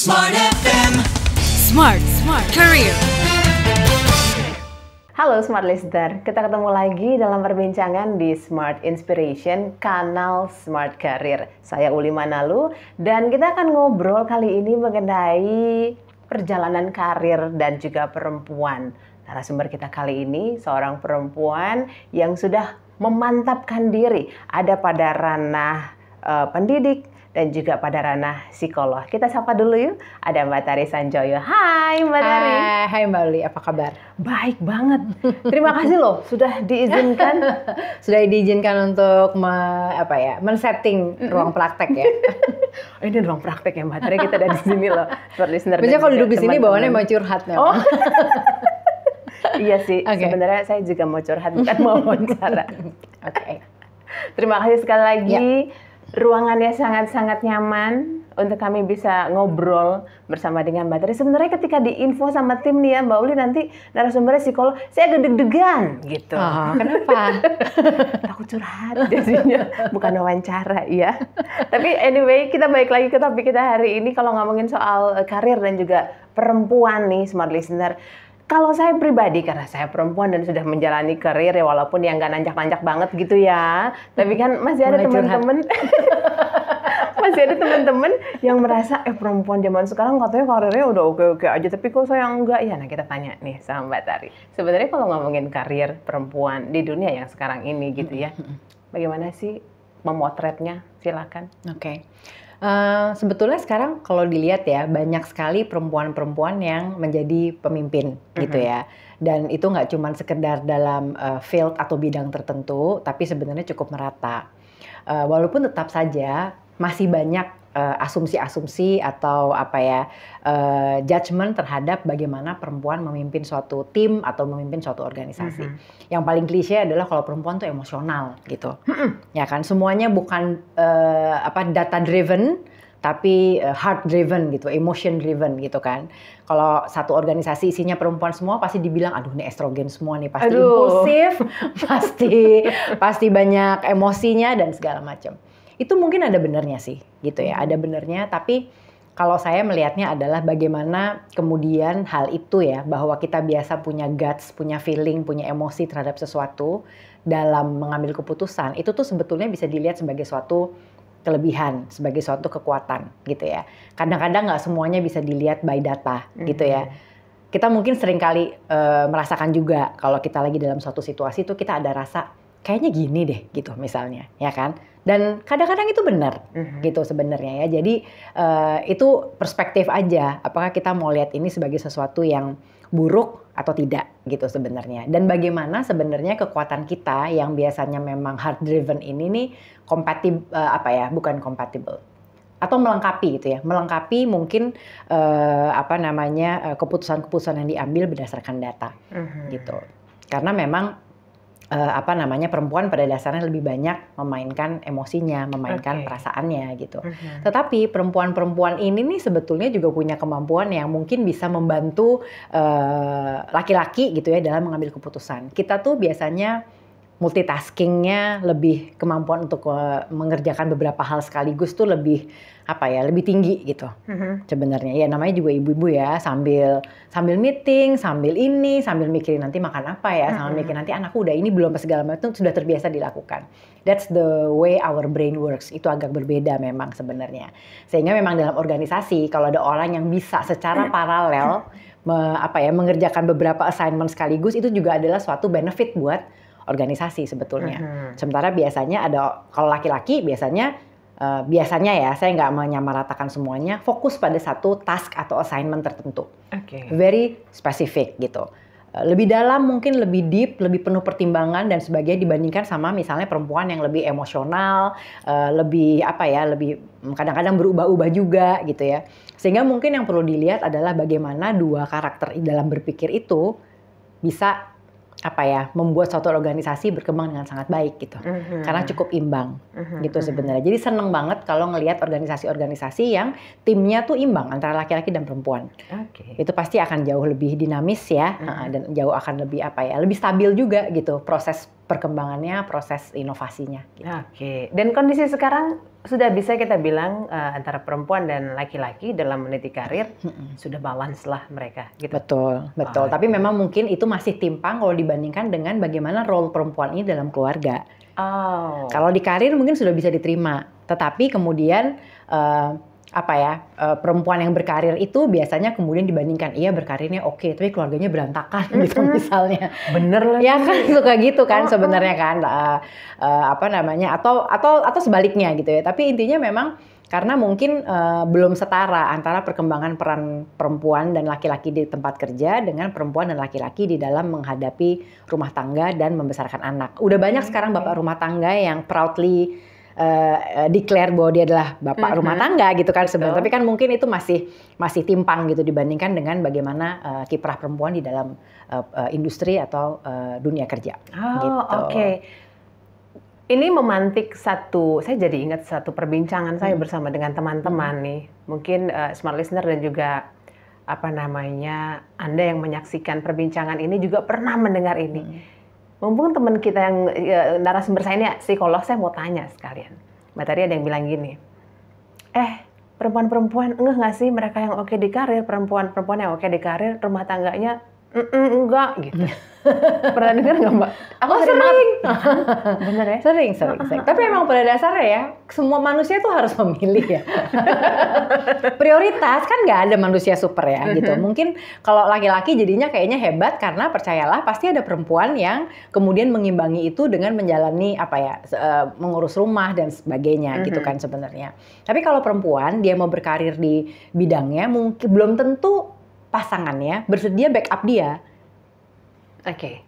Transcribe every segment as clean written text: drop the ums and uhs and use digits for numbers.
Smart FM. Smart Career. Halo Smart Listener, kita ketemu lagi dalam perbincangan di Smart Inspiration, kanal Smart Career. Saya Uli Manalu dan kita akan ngobrol kali ini mengenai perjalanan karir dan juga perempuan. Narasumber kita kali ini seorang perempuan yang sudah memantapkan diri, ada pada ranah pendidik dan juga pada ranah psikolog. Kita sapa dulu yuk, ada Mbak Tari Sanjoyo. Hai Mbak Tari. Hai Mbak Uli, apa kabar? Baik banget. Terima kasih loh sudah diizinkan. Sudah diizinkan untuk men-setting ruang praktek ya. Ini ruang praktek ya Mbak Tari, kita ada di sini loh. Biasanya kalau duduk di sini bawaannya mau curhat nih. Oh. Iya sih, sebenarnya saya juga mau curhat, bukan mau wawancara. Oke. Terima kasih sekali lagi. Ruangannya sangat-sangat nyaman untuk kami bisa ngobrol bersama dengan Mbak Tari. Sebenarnya ketika diinfo sama tim nih ya Mbak Uli, nanti narasumbernya psikolog, saya agak deg-degan gitu. Oh, kenapa? Takut curhat jadinya, bukan wawancara ya. Tapi anyway, kita balik lagi ke topik kita hari ini. Kalau ngomongin soal karir dan juga perempuan nih Smart Listener, kalau saya pribadi, karena saya perempuan dan sudah menjalani karir ya, walaupun yang nggak nanjak-nanjak banget gitu ya, tapi kan masih ada teman-teman, masih ada teman-teman yang merasa perempuan zaman sekarang katanya karirnya udah oke-oke aja, tapi kok saya enggak ya. Nah kita tanya nih sama Mbak Tari, sebenarnya kalau ngomongin karir perempuan di dunia yang sekarang ini gitu ya, bagaimana sih memotretnya? Silakan. Oke. Sebetulnya sekarang kalau dilihat ya, banyak sekali perempuan-perempuan yang menjadi pemimpin gitu ya. Dan itu nggak cuma sekedar dalam field atau bidang tertentu, tapi sebenarnya cukup merata. Walaupun tetap saja masih banyak asumsi-asumsi atau judgement terhadap bagaimana perempuan memimpin suatu tim atau memimpin suatu organisasi. Yang paling klise adalah kalau perempuan tuh emosional gitu. Ya kan, semuanya bukan data driven tapi heart driven gitu, emotion driven gitu kan. Kalau satu organisasi isinya perempuan semua pasti dibilang aduh ini estrogen semua nih, pasti impulsif, pasti banyak emosinya dan segala macam. Itu mungkin ada benernya sih gitu ya, ada benernya, tapi kalau saya melihatnya adalah bagaimana kemudian hal itu ya, bahwa kita biasa punya guts, punya feeling, punya emosi terhadap sesuatu dalam mengambil keputusan, itu tuh sebetulnya bisa dilihat sebagai suatu kelebihan, sebagai suatu kekuatan gitu ya. Kadang-kadang nggak semuanya bisa dilihat by data gitu ya. Kita mungkin seringkali merasakan juga kalau kita lagi dalam suatu situasi itu kita ada rasa kayaknya gini deh gitu misalnya, ya kan? Dan kadang-kadang itu benar gitu sebenarnya ya. Jadi itu perspektif aja. Apakah kita mau lihat ini sebagai sesuatu yang buruk atau tidak gitu sebenarnya. Dan bagaimana sebenarnya kekuatan kita yang biasanya memang heart driven ini nih bukan compatible atau melengkapi gitu ya. Melengkapi mungkin keputusan-keputusan yang diambil berdasarkan data gitu. Karena memang perempuan pada dasarnya lebih banyak memainkan emosinya, memainkan perasaannya gitu. Tetapi perempuan-perempuan ini nih sebetulnya juga punya kemampuan yang mungkin bisa membantu laki-laki gitu ya dalam mengambil keputusan. Kita tuh biasanya multitaskingnya lebih, kemampuan untuk mengerjakan beberapa hal sekaligus tuh lebih tinggi gitu. Sebenarnya ya namanya juga ibu-ibu ya, sambil meeting, sambil mikirin nanti makan apa ya, sambil mikirin nanti anakku udah ini belum, segala macam sudah terbiasa dilakukan. That's the way our brain works. Itu agak berbeda memang sebenarnya. Sehingga memang dalam organisasi kalau ada orang yang bisa secara paralel mengerjakan beberapa assignment sekaligus, itu juga adalah suatu benefit buat organisasi sebetulnya. Sementara biasanya kalau laki-laki biasanya ya, saya nggak menyamaratakan semuanya, fokus pada satu task atau assignment tertentu. Very specific gitu. Lebih dalam, mungkin lebih deep, lebih penuh pertimbangan dan sebagainya dibandingkan sama misalnya perempuan yang lebih emosional, lebih kadang-kadang berubah-ubah juga gitu ya. Sehingga mungkin yang perlu dilihat adalah bagaimana dua karakter dalam berpikir itu bisa membuat suatu organisasi berkembang dengan sangat baik gitu. Karena cukup imbang gitu sebenarnya. Jadi seneng banget kalau ngelihat organisasi-organisasi yang timnya tuh imbang antara laki-laki dan perempuan. Itu pasti akan jauh lebih dinamis ya, dan jauh akan lebih lebih stabil juga gitu proses perkembangannya, proses inovasinya. Gitu. Oke. Dan kondisi sekarang sudah bisa kita bilang antara perempuan dan laki-laki dalam meniti karir sudah balance lah mereka. Gitu. Betul. Tapi memang mungkin itu masih timpang kalau dibandingkan dengan bagaimana role perempuan ini dalam keluarga. Kalau di karir mungkin sudah bisa diterima, tetapi kemudian perempuan yang berkarir itu biasanya kemudian dibandingkan berkarirnya oke, tapi keluarganya berantakan gitu misalnya. Bener lah. Ya kan suka gitu kan sebenarnya kan atau sebaliknya gitu ya. Tapi intinya memang karena mungkin belum setara antara perkembangan peran perempuan dan laki-laki di tempat kerja dengan perempuan dan laki-laki di dalam menghadapi rumah tangga dan membesarkan anak. Udah banyak sekarang bapak rumah tangga yang proudly declare bahwa dia adalah bapak rumah tangga gitu kan sebenarnya. Tapi kan mungkin itu masih timpang gitu dibandingkan dengan bagaimana kiprah perempuan di dalam industri atau dunia kerja. Gitu. Oke. Ini memantik saya jadi ingat satu perbincangan saya bersama dengan teman-teman nih. Mungkin smart listener dan juga Anda yang menyaksikan perbincangan ini juga pernah mendengar ini. Mumpung teman kita yang narasumber saya ini psikolog, saya mau tanya sekalian. Mbak Tari ada yang bilang gini, perempuan-perempuan nggak sih mereka yang oke di karir, perempuan-perempuan yang oke di karir, rumah tangganya enggak gitu. Pernah dengar nggak Mbak? Aku sering. Bener ya? Sering. Tapi emang pada dasarnya ya, semua manusia tuh harus memilih ya. Prioritas kan nggak ada manusia super ya gitu. Mungkin kalau laki-laki jadinya kayaknya hebat karena percayalah pasti ada perempuan yang kemudian mengimbangi itu dengan menjalani mengurus rumah dan sebagainya gitu kan sebenarnya. Tapi kalau perempuan dia mau berkarir di bidangnya mungkin belum tentu pasangannya bersedia backup dia. Oke.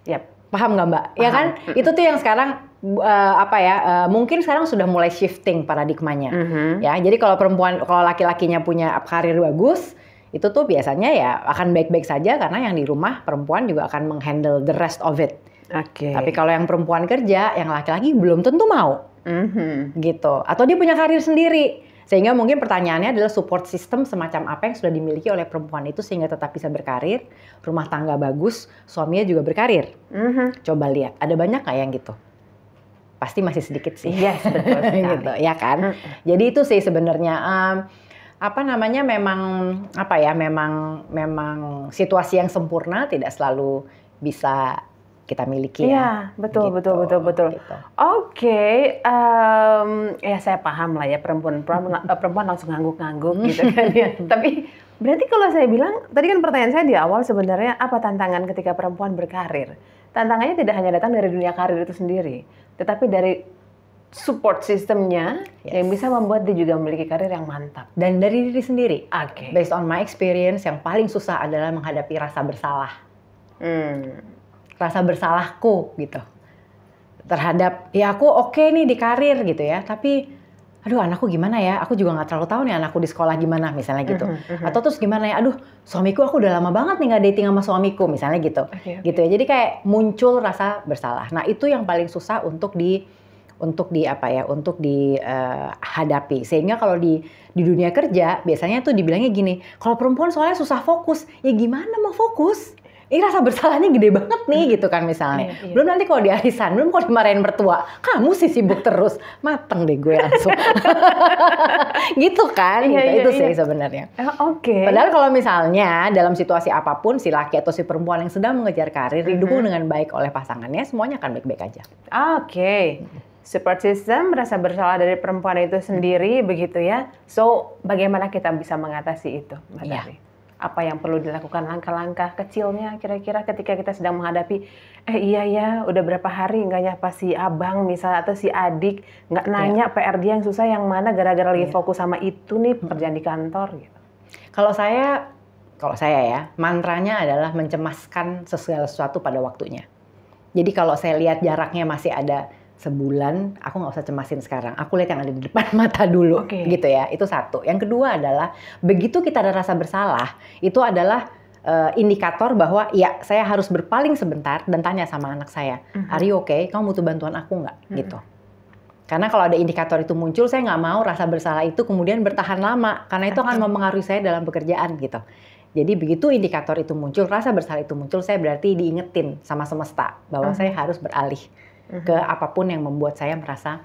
Yap. Paham nggak Mbak? Paham. Ya kan? Itu tuh yang sekarang mungkin sekarang sudah mulai shifting paradigmanya. Ya, jadi kalau laki-lakinya punya karir bagus, itu tuh biasanya ya akan baik-baik saja karena yang di rumah perempuan juga akan menghandle the rest of it. Oke. Tapi kalau yang perempuan kerja, yang laki-laki belum tentu mau. Gitu. Atau dia punya karir sendiri. Sehingga mungkin pertanyaannya adalah support system semacam apa yang sudah dimiliki oleh perempuan itu sehingga tetap bisa berkarir, rumah tangga bagus, suaminya juga berkarir. Coba lihat, ada banyak nggak yang gitu? Pasti masih sedikit sih. Yes, betul sekali. Gitu, ya kan? Jadi itu sih sebenarnya memang situasi yang sempurna tidak selalu bisa kita miliki ya. Betul. Gitu. Oke, ya saya paham lah ya perempuan langsung ngangguk-ngangguk gitu kan ya. Tapi berarti kalau saya bilang, tadi kan pertanyaan saya di awal sebenarnya apa tantangan ketika perempuan berkarir? Tantangannya tidak hanya datang dari dunia karir itu sendiri, tetapi dari support sistemnya yang bisa membuat dia juga memiliki karir yang mantap. Dan dari diri sendiri. Oke. Based on my experience, yang paling susah adalah menghadapi rasa bersalah. Rasa bersalahku gitu terhadap aku oke nih di karir gitu ya, tapi aduh anakku gimana ya, aku juga nggak terlalu tahu nih anakku di sekolah gimana misalnya gitu. Atau terus gimana ya, aduh suamiku aku udah lama banget nih nggak dating sama suamiku misalnya gitu. Gitu ya, jadi kayak muncul rasa bersalah. Nah itu yang paling susah untuk dihadapi. Sehingga kalau di dunia kerja biasanya tuh dibilangnya gini, kalau perempuan soalnya susah fokus, ya gimana mau fokus? Ini rasa bersalahnya gede banget nih gitu kan misalnya. Belum nanti kalau di arisan, belum kalau dimarahin mertua, kamu sih sibuk terus, mateng deh gue langsung. Gitu kan, itu sih sebenarnya. Oke. Padahal kalau misalnya dalam situasi apapun si laki atau si perempuan yang sedang mengejar karir didukung dengan baik oleh pasangannya, semuanya akan baik-baik aja. Oke. Support system, rasa bersalah dari perempuan itu sendiri begitu ya. So, bagaimana kita bisa mengatasi itu, Mbak Tari? Apa yang perlu dilakukan langkah-langkah kecilnya kira-kira ketika kita sedang menghadapi udah berapa hari nggak nyapa si abang misalnya atau si adik, nggak nanya PR dia yang susah yang mana gara-gara lagi fokus sama itu nih pekerjaan di kantor gitu. Kalau saya ya mantranya adalah mencemaskan segala sesuatu pada waktunya. Jadi kalau saya lihat jaraknya masih ada sebulan, aku nggak usah cemasin sekarang. Aku lihat yang ada di depan mata dulu, gitu ya. Itu satu. Yang kedua adalah begitu kita ada rasa bersalah, itu adalah indikator bahwa ya saya harus berpaling sebentar dan tanya sama anak saya, "Are you okay? Kamu butuh bantuan aku nggak?" Gitu. Karena kalau ada indikator itu muncul, saya nggak mau rasa bersalah itu kemudian bertahan lama, karena itu akan mempengaruhi saya dalam pekerjaan gitu. Jadi begitu indikator itu muncul, rasa bersalah itu muncul, saya berarti diingetin sama semesta bahwa saya harus beralih ke apapun yang membuat saya merasa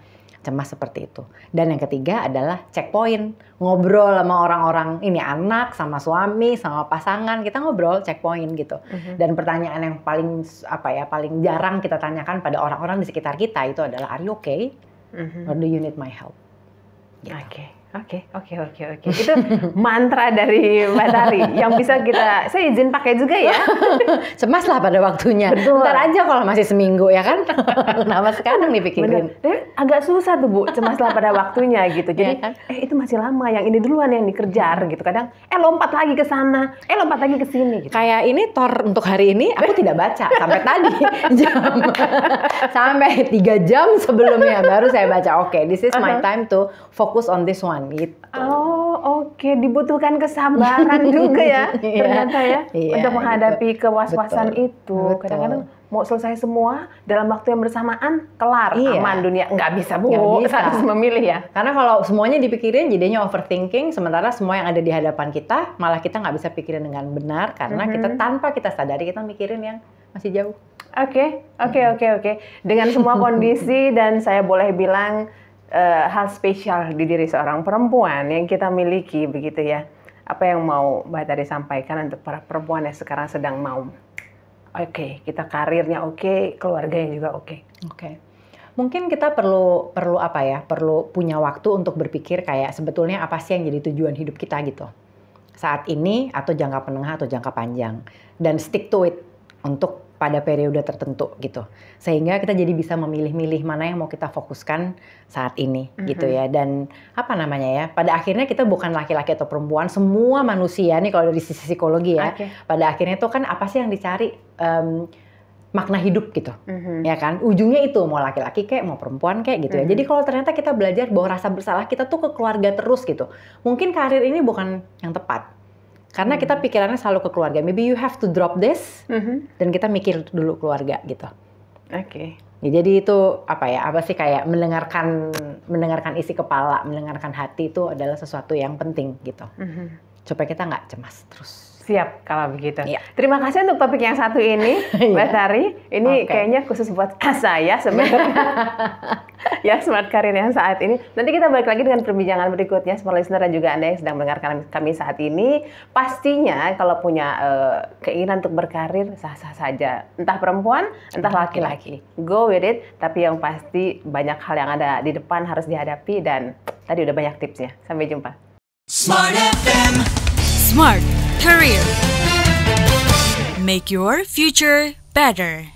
cemas seperti itu. Dan yang ketiga adalah checkpoint, ngobrol sama orang-orang ini, anak, sama suami, sama pasangan, kita ngobrol checkpoint gitu. Dan pertanyaan yang paling paling jarang kita tanyakan pada orang-orang di sekitar kita itu adalah, are you okay? Or do you need my help? Gitu. Oke. Itu mantra dari Mbak Tari yang bisa saya izin pakai juga ya. Cemas lah pada waktunya. Betul. Ntar aja kalau masih seminggu ya kan. Kenapa sekarang dipikirin? Agak susah tuh Bu, cemas lah pada waktunya gitu. Jadi Ya kan? itu masih lama, yang ini duluan yang dikejar gitu. Kadang lompat lagi ke sana, lompat lagi ke sini gitu. Kayak ini Thor untuk hari ini aku tidak baca sampai tadi sampai 3 jam sebelumnya baru saya baca. Oke, this is my time to focus on this one gitu. Oh, oke. Dibutuhkan kesabaran juga ya ternyata ya untuk menghadapi kewaswasan itu. Betul. Kadang-kadang mau selesai semua dalam waktu yang bersamaan, kelar, aman dunia. Nggak bisa Bu, harus memilih ya. Karena kalau semuanya dipikirin jadinya overthinking, sementara semua yang ada di hadapan kita malah kita nggak bisa pikirin dengan benar karena kita tanpa kita sadari kita mikirin yang masih jauh. Oke. Dengan semua kondisi dan saya boleh bilang hal spesial di diri seorang perempuan yang kita miliki begitu ya. Apa yang mau Mbak Tari sampaikan untuk para perempuan yang sekarang sedang mau kita karirnya keluarganya juga oke. Mungkin kita perlu punya waktu untuk berpikir kayak sebetulnya apa sih yang jadi tujuan hidup kita gitu. Saat ini atau jangka menengah atau jangka panjang, dan stick to it untuk pada periode tertentu gitu. Sehingga kita jadi bisa memilih-milih mana yang mau kita fokuskan saat ini gitu ya. Dan pada akhirnya kita bukan laki-laki atau perempuan, semua manusia nih kalau dari sisi psikologi ya. Pada akhirnya itu kan apa sih yang dicari makna hidup gitu. Ya kan? Ujungnya itu mau laki-laki kayak mau perempuan kayak gitu ya. Jadi kalau ternyata kita belajar bahwa rasa bersalah kita tuh ke keluarga terus gitu. Mungkin karir ini bukan yang tepat. Karena kita pikirannya selalu ke keluarga. Maybe you have to drop this dan kita mikir dulu keluarga gitu. Ya, jadi itu kayak mendengarkan isi kepala, mendengarkan hati itu adalah sesuatu yang penting gitu. Supaya kita nggak cemas terus. Siap kalau begitu. Ya. Terima kasih untuk topik yang satu ini, Mbak Tari. Ini kayaknya khusus buat saya sebenarnya. Ya, Smart Career yang saat ini. Nanti kita balik lagi dengan perbincangan berikutnya, Smart Listener dan juga Anda yang sedang mendengarkan kami saat ini. Pastinya kalau punya keinginan untuk berkarir, sah-sah saja. Entah perempuan, entah laki-laki. Go with it. Tapi yang pasti banyak hal yang ada di depan harus dihadapi dan tadi udah banyak tipsnya. Sampai jumpa. Smart FM. Smart Career. Make your future better.